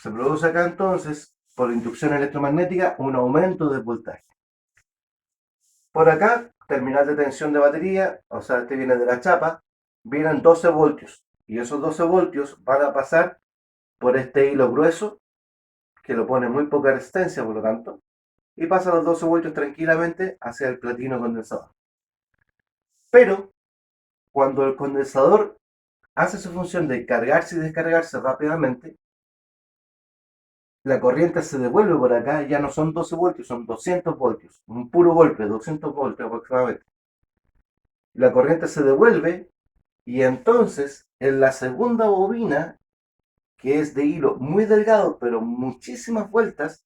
Se produce acá entonces, por inducción electromagnética, un aumento del voltaje. Por acá, terminal de tensión de batería, o sea, este viene de la chapa, vienen 12 voltios. Y esos 12 voltios van a pasar por este hilo grueso, que lo pone muy poca resistencia, por lo tanto, y pasan los 12 voltios tranquilamente hacia el platino condensador. Pero, cuando el condensador hace su función de cargarse y descargarse rápidamente, la corriente se devuelve por acá, ya no son 12 voltios, son 200 voltios, un puro golpe, 200 voltios aproximadamente. La corriente se devuelve y entonces en la segunda bobina, que es de hilo muy delgado, pero muchísimas vueltas,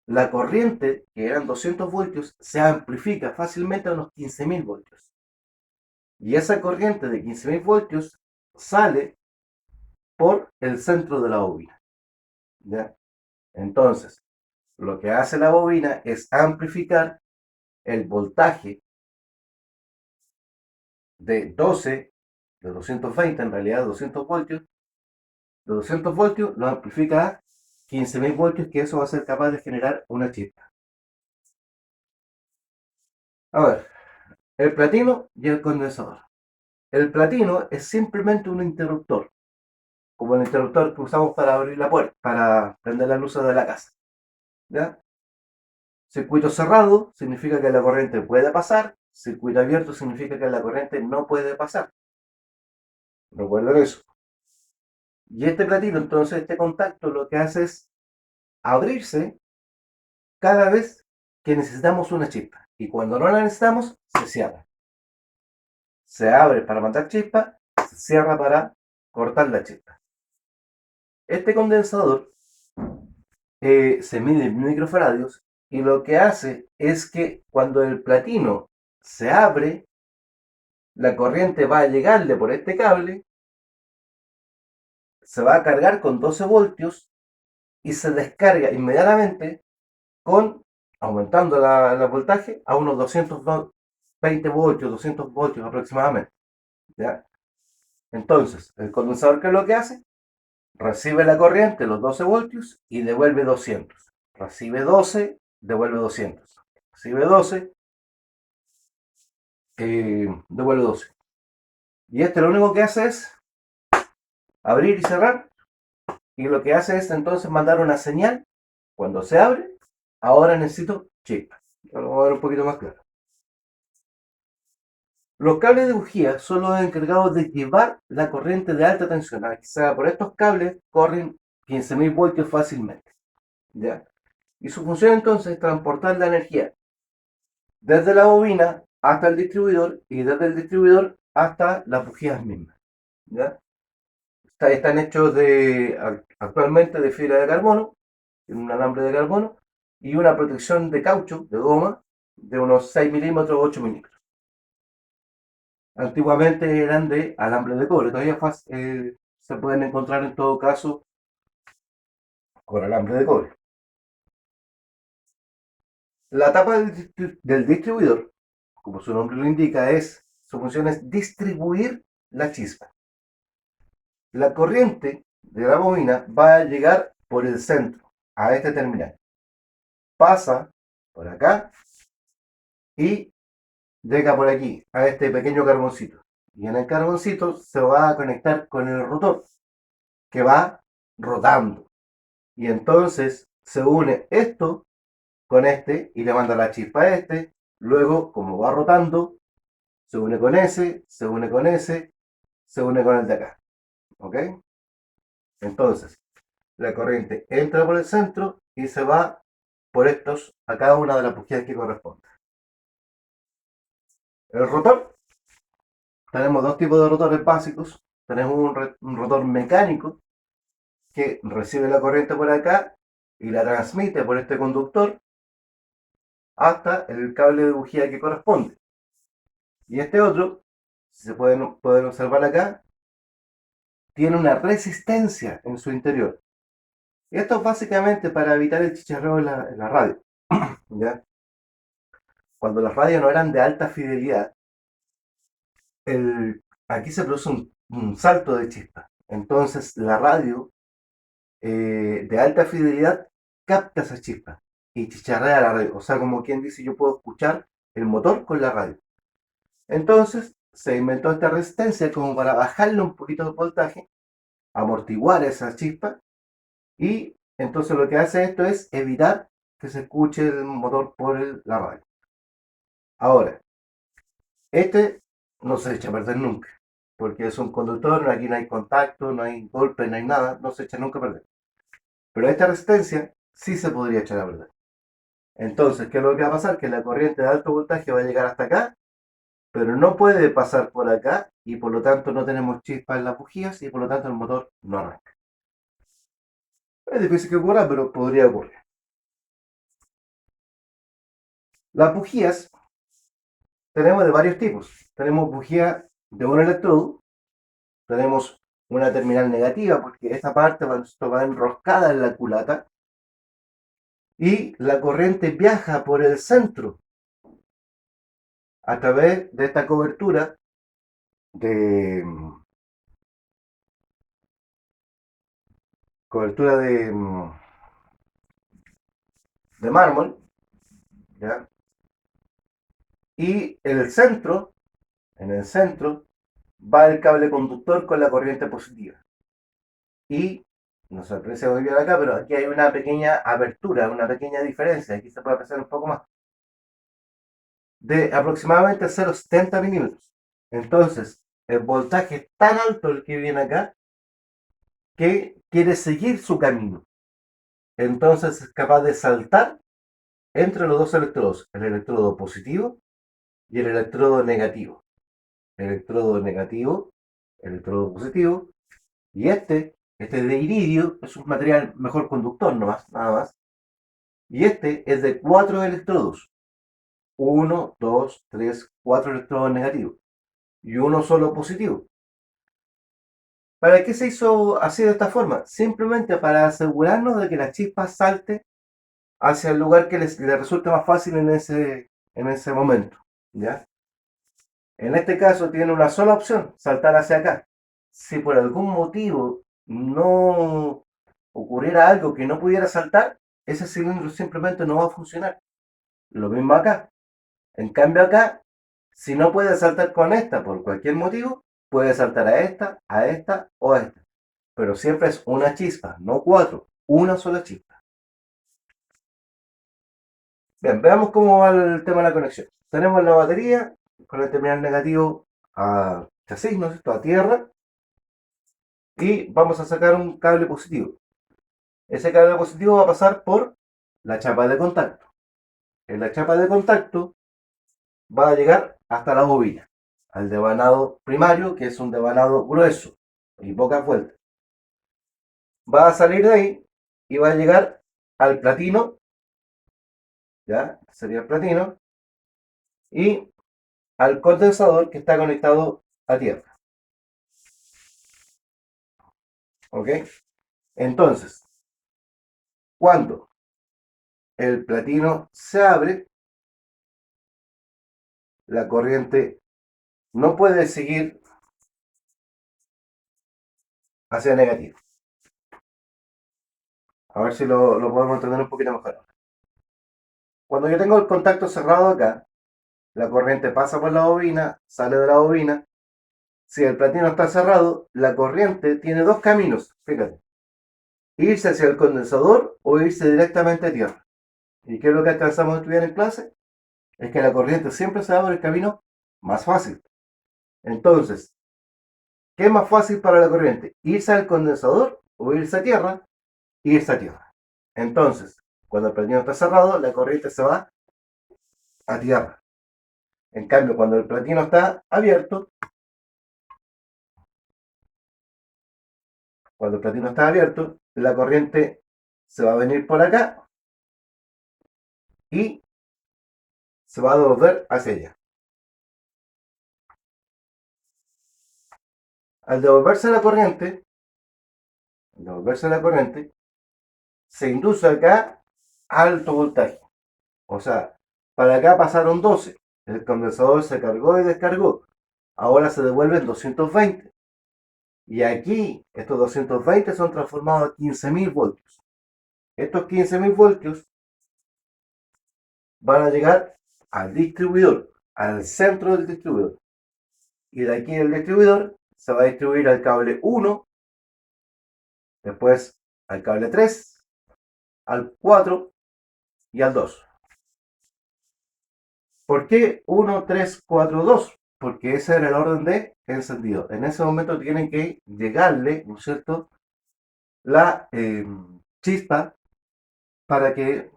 la corriente, que eran 200 voltios, se amplifica fácilmente a unos 15.000 voltios. Y esa corriente de 15.000 voltios sale por el centro de la bobina. ¿Ya? Entonces, lo que hace la bobina es amplificar el voltaje de 12, de 220, en realidad 200 voltios, de 200 voltios lo amplifica a 15.000 voltios, que eso va a ser capaz de generar una chispa. A ver, el platino y el condensador. El platino es simplemente un interruptor, como el interruptor que usamos para abrir la puerta, para prender las luces de la casa. ¿Ya? Circuito cerrado significa que la corriente puede pasar, circuito abierto significa que la corriente no puede pasar. Recuerden eso. Y este platino, entonces, este contacto lo que hace es abrirse cada vez que necesitamos una chispa. Y cuando no la necesitamos, se cierra. Se abre para mandar chispa, se cierra para cortar la chispa. Este condensador se mide en microfaradios y lo que hace es que cuando el platino se abre, la corriente va a llegarle por este cable, se va a cargar con 12 voltios y se descarga inmediatamente con aumentando el voltaje a unos 220 voltios, 200 voltios aproximadamente. ¿Ya? Entonces, el condensador, ¿qué es lo que hace? Recibe la corriente, los 12 voltios, y devuelve 200. Recibe 12, devuelve 200. Recibe 12, devuelve 12. Y este lo único que hace es abrir y cerrar. Y lo que hace es entonces mandar una señal. Cuando se abre, ahora necesito chispa. Lo voy a ver un poquito más claro. Los cables de bujía son los encargados de llevar la corriente de alta tensión. O sea, por estos cables corren 15.000 voltios fácilmente. ¿Ya? Y su función entonces es transportar la energía desde la bobina hasta el distribuidor y desde el distribuidor hasta las bujías mismas. ¿Ya? Están hechos actualmente de fibra de carbono, un alambre de carbono y una protección de caucho, de goma, de unos 6 milímetros, 8 milímetros. Antiguamente eran de alambre de cobre, todavía se pueden encontrar en todo caso con alambre de cobre. La tapa del distribuidor, como su nombre lo indica, su función es distribuir la chispa. La corriente de la bobina va a llegar por el centro, a este terminal. Pasa por acá y llega por aquí, a este pequeño carboncito. Y en el carboncito se va a conectar con el rotor, que va rotando. Y entonces se une esto con este y le manda la chispa a este. Luego, como va rotando, se une con ese, se une con ese, se une con el de acá. ¿Ok? Entonces, la corriente entra por el centro y se va por estos a cada una de las bujías que corresponde. El rotor, tenemos dos tipos de rotores básicos. Tenemos un rotor mecánico que recibe la corriente por acá y la transmite por este conductor hasta el cable de bujía que corresponde. Y este otro, si se pueden observar acá, tiene una resistencia en su interior. Y esto es básicamente para evitar el chicharreo en la radio. ¿Ya? Cuando las radios no eran de alta fidelidad, aquí se produce un salto de chispa. Entonces la radio de alta fidelidad capta esa chispa y chicharrea la radio. O sea, como quien dice, yo puedo escuchar el motor con la radio. Entonces, se inventó esta resistencia como para bajarle un poquito el voltaje, amortiguar esa chispa, y entonces lo que hace esto es evitar que se escuche el motor por la radio. Ahora, este no se echa a perder nunca, porque es un conductor, aquí no hay contacto, no hay golpe, no hay nada, no se echa nunca a perder. Pero esta resistencia sí se podría echar a perder. Entonces, ¿qué es lo que va a pasar? Que la corriente de alto voltaje va a llegar hasta acá, pero no puede pasar por acá y por lo tanto no tenemos chispas en las bujías y por lo tanto el motor no arranca. Es difícil que ocurra, pero podría ocurrir. Las bujías tenemos de varios tipos. Tenemos bujía de un electrodo, tenemos una terminal negativa porque esta parte va enroscada en la culata y la corriente viaja por el centro a través de esta de cobertura de mármol, ¿ya? Y en el centro, va el cable conductor con la corriente positiva. Y no se aprecia muy bien acá, pero aquí hay una pequeña abertura, una pequeña diferencia. Aquí se puede apreciar un poco más. De aproximadamente 0,70 milímetros. Entonces, el voltaje es tan alto el que viene acá que quiere seguir su camino. Entonces es capaz de saltar entre los dos electrodos, el electrodo positivo y el electrodo negativo. Electrodo negativo, electrodo positivo, y este de iridio, es un material mejor conductor nomás, nada más. Y este es de 4 electrodos. 1, 2, 3, 4 electrodos negativos. Y uno solo positivo. ¿Para qué se hizo así de esta forma? Simplemente para asegurarnos de que la chispa salte hacia el lugar que le resulte más fácil en ese momento. ¿Ya? En este caso tiene una sola opción, saltar hacia acá. Si por algún motivo no ocurriera algo que no pudiera saltar, ese cilindro simplemente no va a funcionar. Lo mismo acá. En cambio acá, si no puede saltar con esta por cualquier motivo, puede saltar a esta o a esta. Pero siempre es una chispa, no 4, una sola chispa. Bien, veamos cómo va el tema de la conexión. Tenemos la batería con el terminal negativo a chasis, ¿no es cierto?, a tierra, y vamos a sacar un cable positivo. Ese cable positivo va a pasar por la chapa de contacto. En la chapa de contacto va a llegar hasta la bobina, al devanado primario, que es un devanado grueso y pocas vueltas. Va a salir de ahí y va a llegar al platino, ya sería el platino, y al condensador que está conectado a tierra. ¿Ok? Entonces, cuando el platino se abre, la corriente no puede seguir hacia negativo. A ver si lo podemos entender un poquito mejor. Cuando yo tengo el contacto cerrado acá, la corriente pasa por la bobina, sale de la bobina. Si el platino está cerrado, la corriente tiene dos caminos, fíjate. Irse hacia el condensador o irse directamente a tierra. ¿Y qué es lo que alcanzamos a estudiar en clase? Es que la corriente siempre se va por el camino más fácil. Entonces, ¿qué es más fácil para la corriente? ¿Irse al condensador o irse a tierra? Irse a tierra. Entonces, cuando el platino está cerrado, la corriente se va a tierra. En cambio, cuando el platino está abierto, la corriente se va a venir por acá y se va a devolver hacia allá. Al devolverse la corriente, se induce acá alto voltaje. O sea, para acá pasaron 12. El condensador se cargó y descargó. Ahora se devuelven 220. Y aquí estos 220 son transformados a 15.000 voltios. Estos 15.000 voltios van a llegar al distribuidor, al centro del distribuidor. Y de aquí el distribuidor se va a distribuir al cable 1, después al cable 3, al 4 y al 2. ¿Por qué 1, 3, 4, 2? Porque ese era el orden de encendido. En ese momento tienen que llegarle, ¿no es cierto?, la chispa para que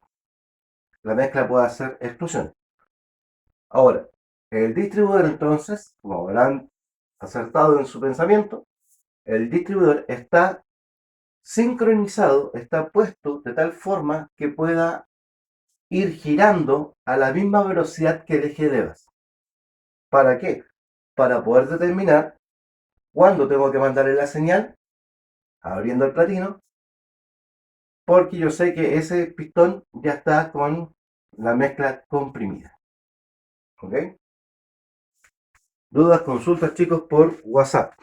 la mezcla pueda hacer explosión. Ahora, el distribuidor entonces, como habrán acertado en su pensamiento, el distribuidor está sincronizado, está puesto de tal forma que pueda ir girando a la misma velocidad que el eje de Evas. ¿Para qué? Para poder determinar cuándo tengo que mandarle la señal, abriendo el platino, porque yo sé que ese pistón ya está con la mezcla comprimida. ¿Ok? Dudas, consultas, chicos, por WhatsApp.